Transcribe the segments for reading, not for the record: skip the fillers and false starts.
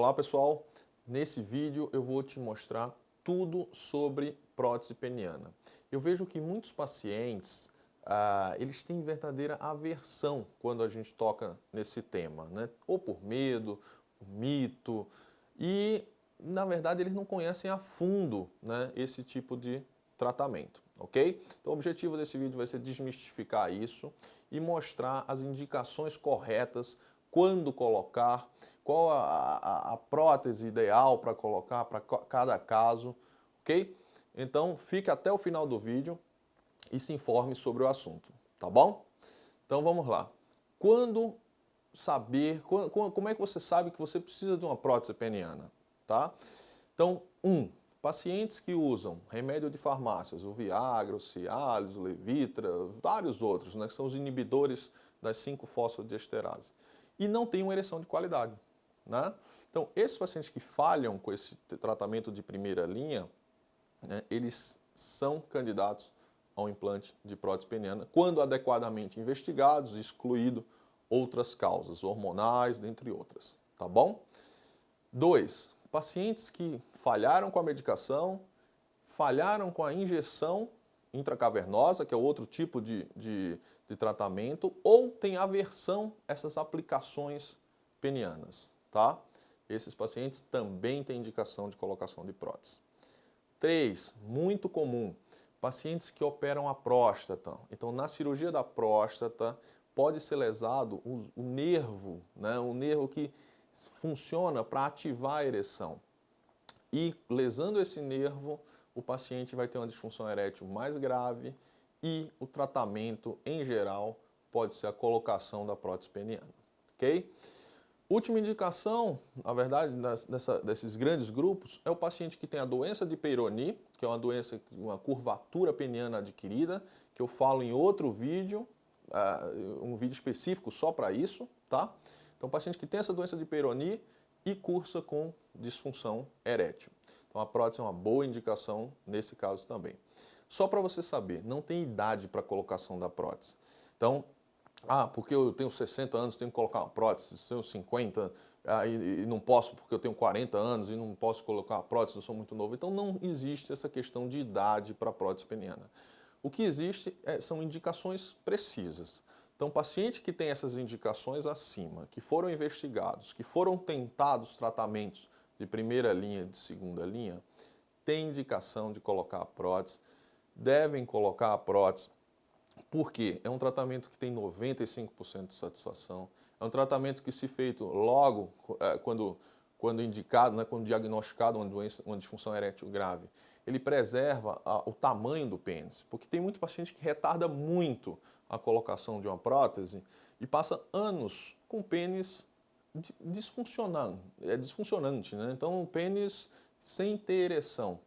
Olá pessoal, nesse vídeo eu vou te mostrar tudo sobre prótese peniana. Eu vejo que muitos pacientes, eles têm verdadeira aversão quando a gente toca nesse tema, né? Ou por medo, por mito, e na verdade eles não conhecem a fundo, né, esse tipo de tratamento, ok? Então o objetivo desse vídeo vai ser desmistificar isso e mostrar as indicações corretas, quando colocar, qual a prótese ideal para colocar para cada caso, ok? Então fique até o final do vídeo e se informe sobre o assunto, tá bom? Então vamos lá. Quando saber, como é que você sabe que você precisa de uma prótese peniana, tá? Então, pacientes que usam remédio de farmácias, o Viagra, o Cialis, o Levitra, vários outros, né, que são os inibidores das 5-fosfodiesterase, e não têm uma ereção de qualidade, né? Então, esses pacientes que falham com esse tratamento de primeira linha, né, eles são candidatos ao implante de prótese peniana, quando adequadamente investigados, excluído outras causas, hormonais, dentre outras, tá bom? 2, pacientes que falharam com a medicação, falharam com a injeção intracavernosa, que é outro tipo de tratamento, ou têm aversão a essas aplicações penianas, tá? Esses pacientes também têm indicação de colocação de prótese. 3, muito comum, pacientes que operam a próstata. Então, na cirurgia da próstata, pode ser lesado o nervo, né? O nervo que funciona para ativar a ereção. E lesando esse nervo, o paciente vai ter uma disfunção erétil mais grave e o tratamento, em geral, pode ser a colocação da prótese peniana, ok? Última indicação, na verdade, desses grandes grupos, é o paciente que tem a doença de Peyronie, que é uma doença, uma curvatura peniana adquirida, que eu falo em outro vídeo, um vídeo específico só para isso, tá? Então, o paciente que tem essa doença de Peyronie e cursa com disfunção erétil. Então, a prótese é uma boa indicação nesse caso também. Só para você saber, não tem idade para colocação da prótese. Então, porque eu tenho 60 anos, tenho que colocar uma prótese, se eu tenho 50 e não posso porque eu tenho 40 anos e não posso colocar uma prótese, eu sou muito novo. Então não existe essa questão de idade para a prótese peniana. O que existe são indicações precisas. Então, paciente que tem essas indicações acima, que foram investigados, que foram tentados tratamentos de primeira linha e de segunda linha, tem indicação de colocar a prótese, devem colocar a prótese. Por quê? É um tratamento que tem 95% de satisfação, é um tratamento que, se feito logo, quando indicado, né, quando diagnosticado uma disfunção erétil grave, ele preserva o tamanho do pênis, porque tem muito paciente que retarda muito a colocação de uma prótese e passa anos com o pênis disfuncionante, né? Então o pênis sem ter ereção.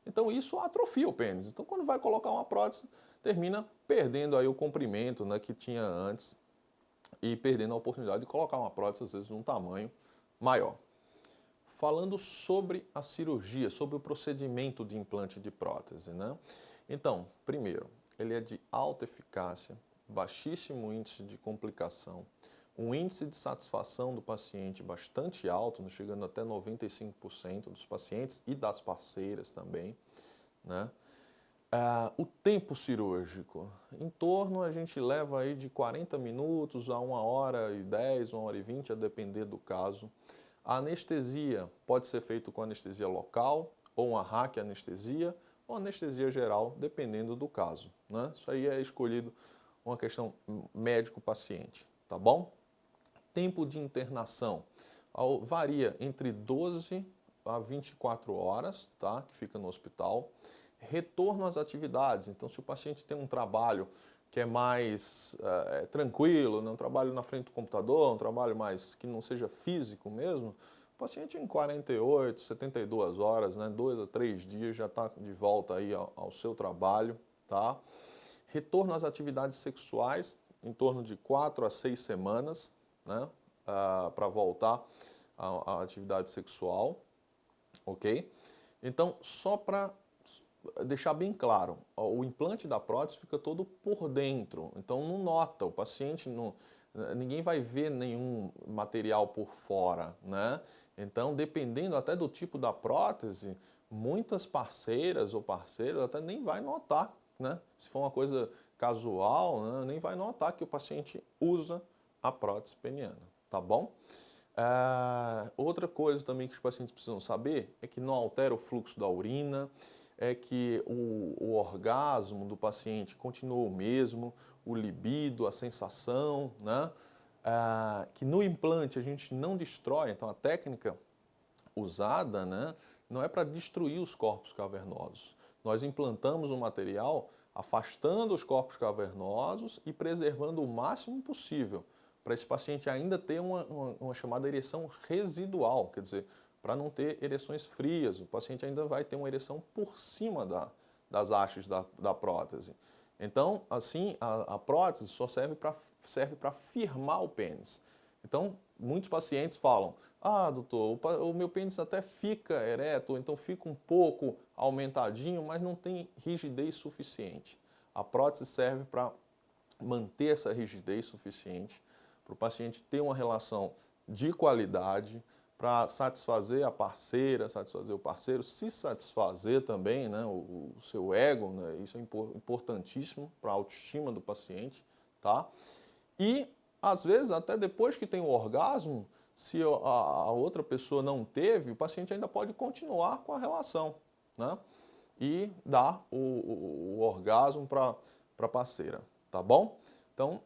Então isso atrofia o pênis. Então quando vai colocar uma prótese, termina perdendo aí o comprimento, né, que tinha antes e perdendo a oportunidade de colocar uma prótese, às vezes, num tamanho maior. Falando sobre a cirurgia, sobre o procedimento de implante de prótese, né? Então, primeiro, ele é de alta eficácia, baixíssimo índice de complicação, um índice de satisfação do paciente bastante alto, chegando até 95% dos pacientes e das parceiras também, né? O tempo cirúrgico, em torno a gente leva aí de 40 minutos a 1h10, 1h20, a depender do caso. A anestesia pode ser feita com anestesia local, ou uma raquianestesia, ou anestesia geral, dependendo do caso, né? Isso aí é escolhido uma questão médico-paciente, tá bom? Tempo de internação varia entre 12 a 24 horas, tá? Que fica no hospital. Retorno às atividades, então se o paciente tem um trabalho que é mais tranquilo, né? Um trabalho na frente do computador, um trabalho mais que não seja físico mesmo, o paciente em 48, 72 horas, né? 2 a 3 dias já está de volta aí ao seu trabalho, tá? Retorno às atividades sexuais, em torno de 4 a 6 semanas, né? Para voltar à atividade sexual, ok? Então, só para deixar bem claro, o implante da prótese fica todo por dentro, então não nota, o paciente não, ninguém vai ver nenhum material por fora, né? Então, dependendo até do tipo da prótese, muitas parceiras ou parceiros até nem vai notar, né? Se for uma coisa casual, né? Nem vai notar que o paciente usa a prótese peniana, tá bom? Outra coisa também que os pacientes precisam saber é que não altera o fluxo da urina, é que o orgasmo do paciente continua o mesmo, o libido, a sensação, né? Que no implante a gente não destrói, então a técnica usada, né, não é para destruir os corpos cavernosos. Nós implantamos o material afastando os corpos cavernosos e preservando o máximo possível para esse paciente ainda ter uma chamada ereção residual, quer dizer, para não ter ereções frias, o paciente ainda vai ter uma ereção por cima das hastes da prótese. Então, assim, a prótese só serve para firmar o pênis. Então, muitos pacientes falam, doutor, o meu pênis até fica ereto, então fica um pouco aumentadinho, mas não tem rigidez suficiente. A prótese serve para manter essa rigidez suficiente, para o paciente ter uma relação de qualidade, para satisfazer a parceira, satisfazer o parceiro, se satisfazer também, né, o seu ego, né, isso é importantíssimo para a autoestima do paciente, tá? E, às vezes, até depois que tem o orgasmo, se a outra pessoa não teve, o paciente ainda pode continuar com a relação, né? E dar o orgasmo para a parceira, tá bom? Então,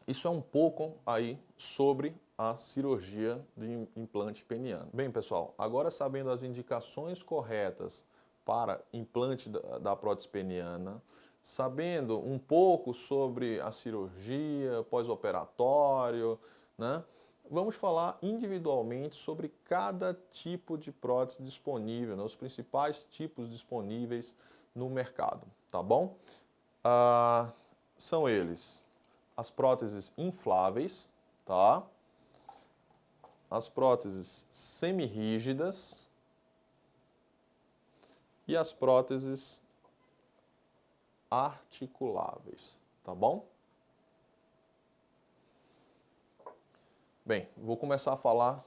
isso é um pouco aí sobre a cirurgia de implante peniano. Bem, pessoal, agora sabendo as indicações corretas para implante da prótese peniana, sabendo um pouco sobre a cirurgia, pós-operatório, né? Vamos falar individualmente sobre cada tipo de prótese disponível, né? Os principais tipos disponíveis no mercado, tá bom? São eles as próteses infláveis, tá? As próteses semirrígidas e as próteses articuláveis, tá bom? Bem, vou começar a falar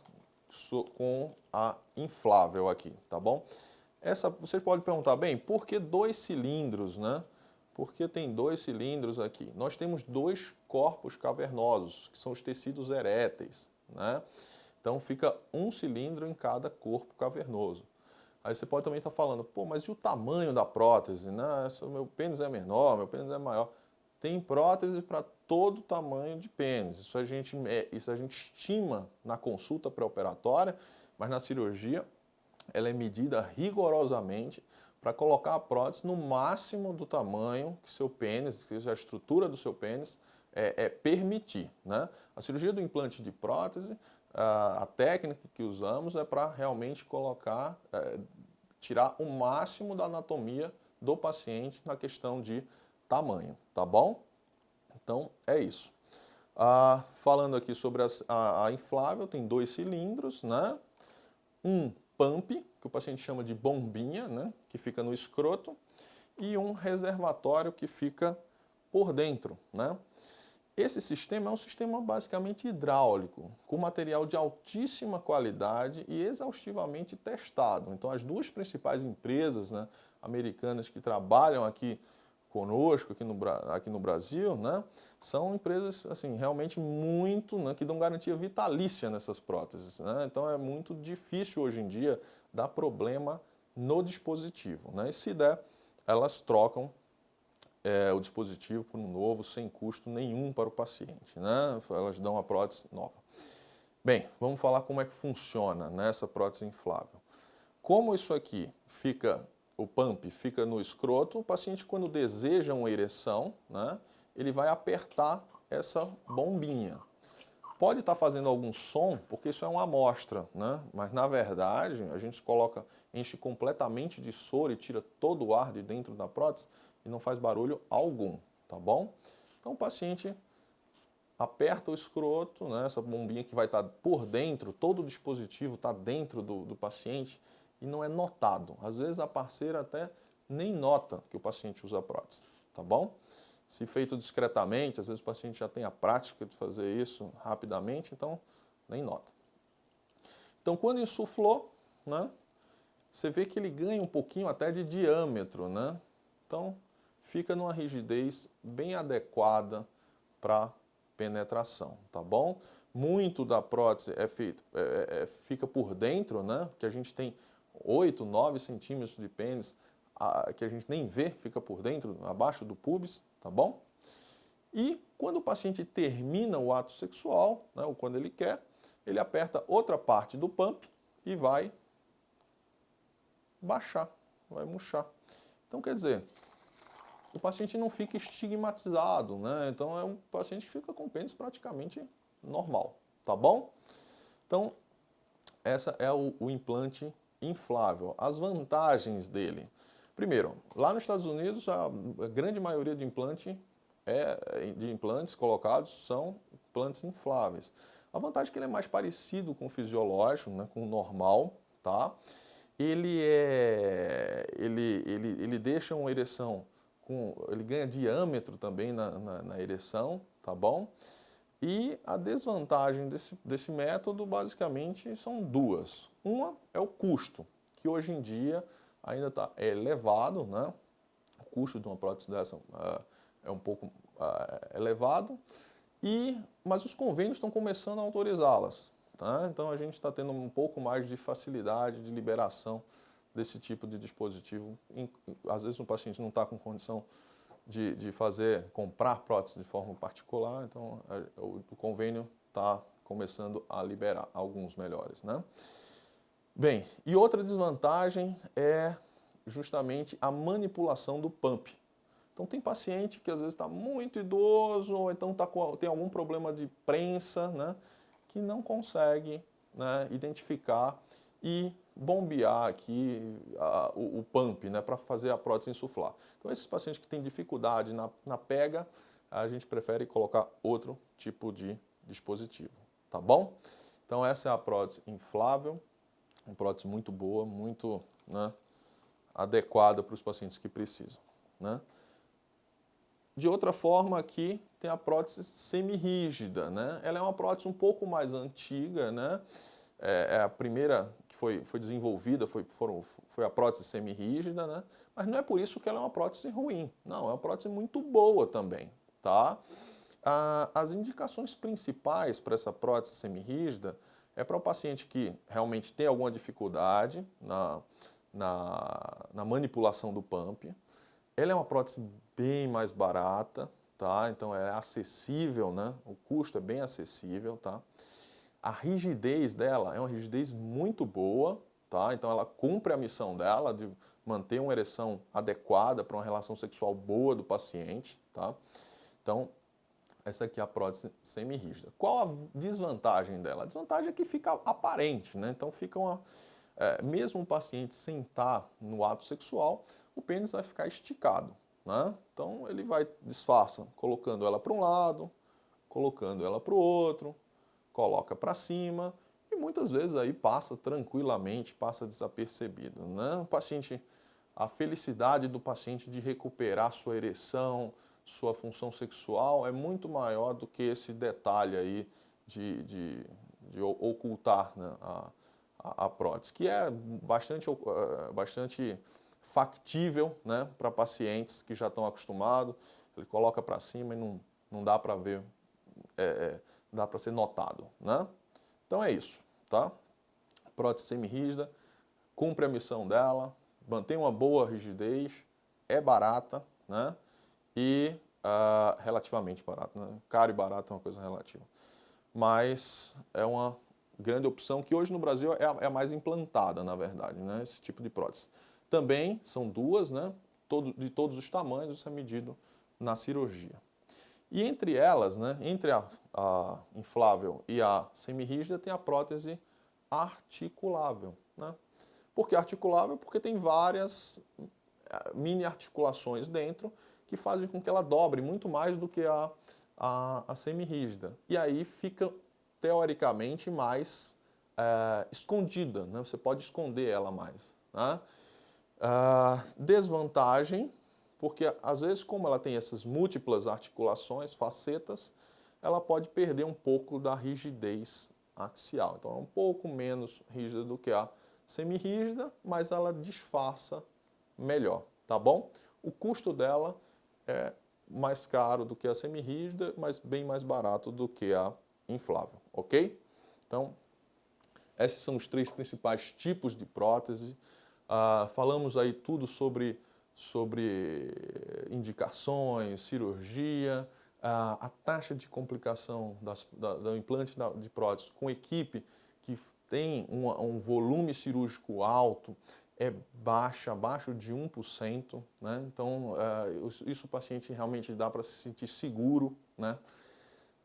com a inflável aqui, tá bom? Você pode perguntar, bem, por que 2 cilindros, né? Por que tem 2 cilindros aqui? Nós temos 2 corpos cavernosos, que são os tecidos eréteis, né? Então fica um cilindro em cada corpo cavernoso. Aí você pode também estar falando, pô, mas e o tamanho da prótese, né? Meu pênis é menor, meu pênis é maior. Tem prótese para todo tamanho de pênis. Isso a gente estima na consulta pré-operatória, mas na cirurgia ela é medida rigorosamente para colocar a prótese no máximo do tamanho que seu pênis, que a estrutura do seu pênis permitir, né? A cirurgia do implante de prótese, a técnica que usamos é para realmente colocar, tirar o máximo da anatomia do paciente na questão de tamanho, tá bom? Então, é isso. Falando aqui sobre a inflável, tem 2 cilindros, né? Um pump, que o paciente chama de bombinha, né? Que fica no escroto, e um reservatório que fica por dentro, né? Esse sistema é um sistema basicamente hidráulico, com material de altíssima qualidade e exaustivamente testado. Então, as 2 principais empresas, né, americanas que trabalham aqui conosco, aqui no Brasil, né, são empresas assim, realmente muito, né, que dão garantia vitalícia nessas próteses, né? Então, é muito difícil hoje em dia dar problema no dispositivo, né? E se der, elas trocam o dispositivo por um novo, sem custo nenhum para o paciente, né? Elas dão a prótese nova. Bem, vamos falar como é que funciona nessa prótese inflável. Como isso aqui fica, o pump fica no escroto, o paciente quando deseja uma ereção, né, ele vai apertar essa bombinha. Pode estar fazendo algum som, porque isso é uma amostra, né? Mas na verdade, a gente enche completamente de soro e tira todo o ar de dentro da prótese e não faz barulho algum, tá bom? Então o paciente aperta o escroto, né? Essa bombinha que vai estar por dentro, todo o dispositivo está dentro do paciente e não é notado. Às vezes a parceira até nem nota que o paciente usa a prótese, tá bom? Se feito discretamente, às vezes o paciente já tem a prática de fazer isso rapidamente, então nem nota. Então, quando insuflou, né, você vê que ele ganha um pouquinho até de diâmetro, né? Então, fica numa rigidez bem adequada para penetração, tá bom? Muito da prótese é feito, fica por dentro, né? Que a gente tem 8, 9 centímetros de pênis, que a gente nem vê, fica por dentro, abaixo do pubis, tá bom? E quando o paciente termina o ato sexual, né, ou quando ele quer, ele aperta outra parte do pump e vai baixar, vai murchar. Então, quer dizer, o paciente não fica estigmatizado, né? Então, é um paciente que fica com o pênis praticamente normal, tá bom? Então, essa é o implante inflável. As vantagens dele. Primeiro, lá nos Estados Unidos, a grande maioria de implantes colocados são implantes infláveis. A vantagem é que ele é mais parecido com o fisiológico, né, com o normal, tá? Ele deixa uma ereção, ele ganha diâmetro também na ereção, tá bom? E a desvantagem desse método, basicamente, são duas. Uma é o custo, que hoje em dia ainda está elevado, né? O custo de uma prótese dessa é um pouco elevado, mas os convênios estão começando a autorizá-las. Tá? Então a gente está tendo um pouco mais de facilidade de liberação desse tipo de dispositivo. Às vezes o paciente não está com condição de comprar prótese de forma particular, então o convênio está começando a liberar alguns melhores, né? Bem, e outra desvantagem é justamente a manipulação do pump. Então tem paciente que às vezes está muito idoso, ou então tem algum problema de prensa, né, que não consegue, né, identificar e bombear aqui o pump, né, para fazer a prótese insuflar. Então esses pacientes que têm dificuldade na pega, a gente prefere colocar outro tipo de dispositivo, tá bom? Então essa é a prótese inflável, uma prótese muito boa, muito, né, adequada para os pacientes que precisam, né? De outra forma, aqui tem a prótese semirrígida, né? Ela é uma prótese um pouco mais antiga, né? É a primeira que foi desenvolvida, foi a prótese semirrígida, né? Mas não é por isso que ela é uma prótese ruim. Não, é uma prótese muito boa também, tá? As indicações principais para essa prótese semirrígida é para o paciente que realmente tem alguma dificuldade na manipulação do pump. Ela é uma prótese bem mais barata, tá? Então é acessível, né? O custo é bem acessível, tá? A rigidez dela é uma rigidez muito boa, tá? Então ela cumpre a missão dela de manter uma ereção adequada para uma relação sexual boa do paciente, tá? Então, essa aqui é a prótese semirrígida. Qual a desvantagem dela? A desvantagem é que fica aparente, né? Então fica mesmo o paciente sentar no ato sexual, o pênis vai ficar esticado, né? Então ele disfarça, colocando ela para um lado, colocando ela para o outro, coloca para cima e muitas vezes aí passa tranquilamente, passa desapercebido, né? A felicidade do paciente de recuperar sua ereção, sua função sexual é muito maior do que esse detalhe aí de ocultar, né, a prótese, que é bastante factível, né, para pacientes que já estão acostumados. Ele coloca para cima e não dá para ver, dá para ser notado, né? Então é isso, tá? Prótese semirrígida, cumpre a missão dela, mantém uma boa rigidez, é barata, né? E relativamente barata, né? Caro e barato é uma coisa relativa. Mas é uma grande opção que hoje no Brasil é a mais implantada, na verdade, né? Esse tipo de prótese. Também são duas, né? De todos os tamanhos, isso é medido na cirurgia. E entre elas, né? Entre a inflável e a semirrígida, tem a prótese articulável, né? Por que articulável? Porque tem várias mini articulações dentro que fazem com que ela dobre muito mais do que a semirrígida. E aí fica, teoricamente, mais escondida, né? Você pode esconder ela mais, né? Desvantagem, porque às vezes como ela tem essas múltiplas articulações, facetas, ela pode perder um pouco da rigidez axial. Então é um pouco menos rígida do que a semirrígida, mas ela disfarça melhor, tá bom? O custo dela é mais caro do que a semirrígida, mas bem mais barato do que a inflável, ok? Então, esses são os 3 principais tipos de prótese. Falamos aí tudo sobre indicações, cirurgia, a taxa de complicação do implante de prótese com equipe que tem um volume cirúrgico alto é baixa, abaixo de 1%, né? Então, isso o paciente realmente dá para se sentir seguro, né?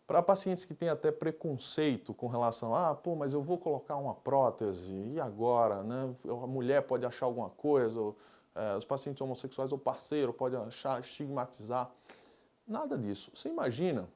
Para pacientes que têm até preconceito com relação pô, mas eu vou colocar uma prótese, e agora, né? A mulher pode achar alguma coisa, os pacientes homossexuais ou parceiro pode achar, estigmatizar. Nada disso. Você imagina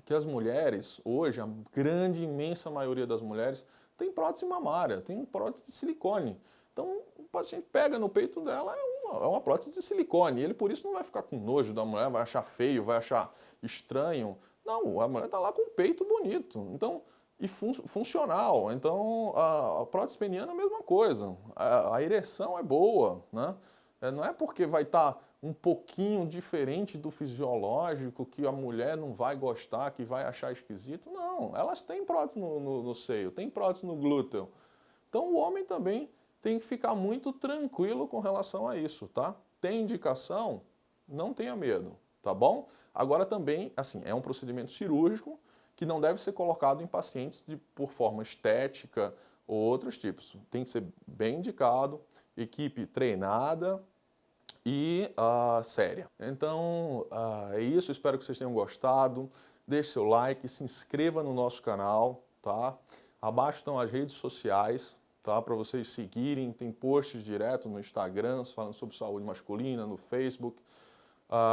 que as mulheres, hoje, a grande, imensa maioria das mulheres, tem prótese mamária, tem prótese de silicone. Então, o paciente pega no peito dela, é uma prótese de silicone. Ele, por isso, não vai ficar com nojo da mulher, vai achar feio, vai achar estranho. Não, a mulher está lá com o peito bonito. Então, e funcional. Então, a prótese peniana é a mesma coisa. A ereção é boa, né? Não é porque vai estar um pouquinho diferente do fisiológico que a mulher não vai gostar, que vai achar esquisito. Não, elas têm prótese no seio, tem prótese no glúteo. Então, o homem também tem que ficar muito tranquilo com relação a isso, tá? Tem indicação? Não tenha medo, tá bom? Agora também, assim, é um procedimento cirúrgico que não deve ser colocado em pacientes por forma estética ou outros tipos. Tem que ser bem indicado, equipe treinada e séria. Então, é isso. Espero que vocês tenham gostado. Deixe seu like, se inscreva no nosso canal, tá? Abaixo estão as redes sociais, tá? Para vocês seguirem. Tem posts direto no Instagram falando sobre saúde masculina, no Facebook.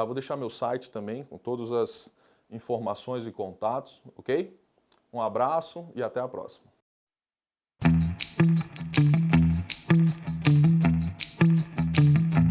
Vou deixar meu site também com todas as informações e contatos, ok? Um abraço e até a próxima.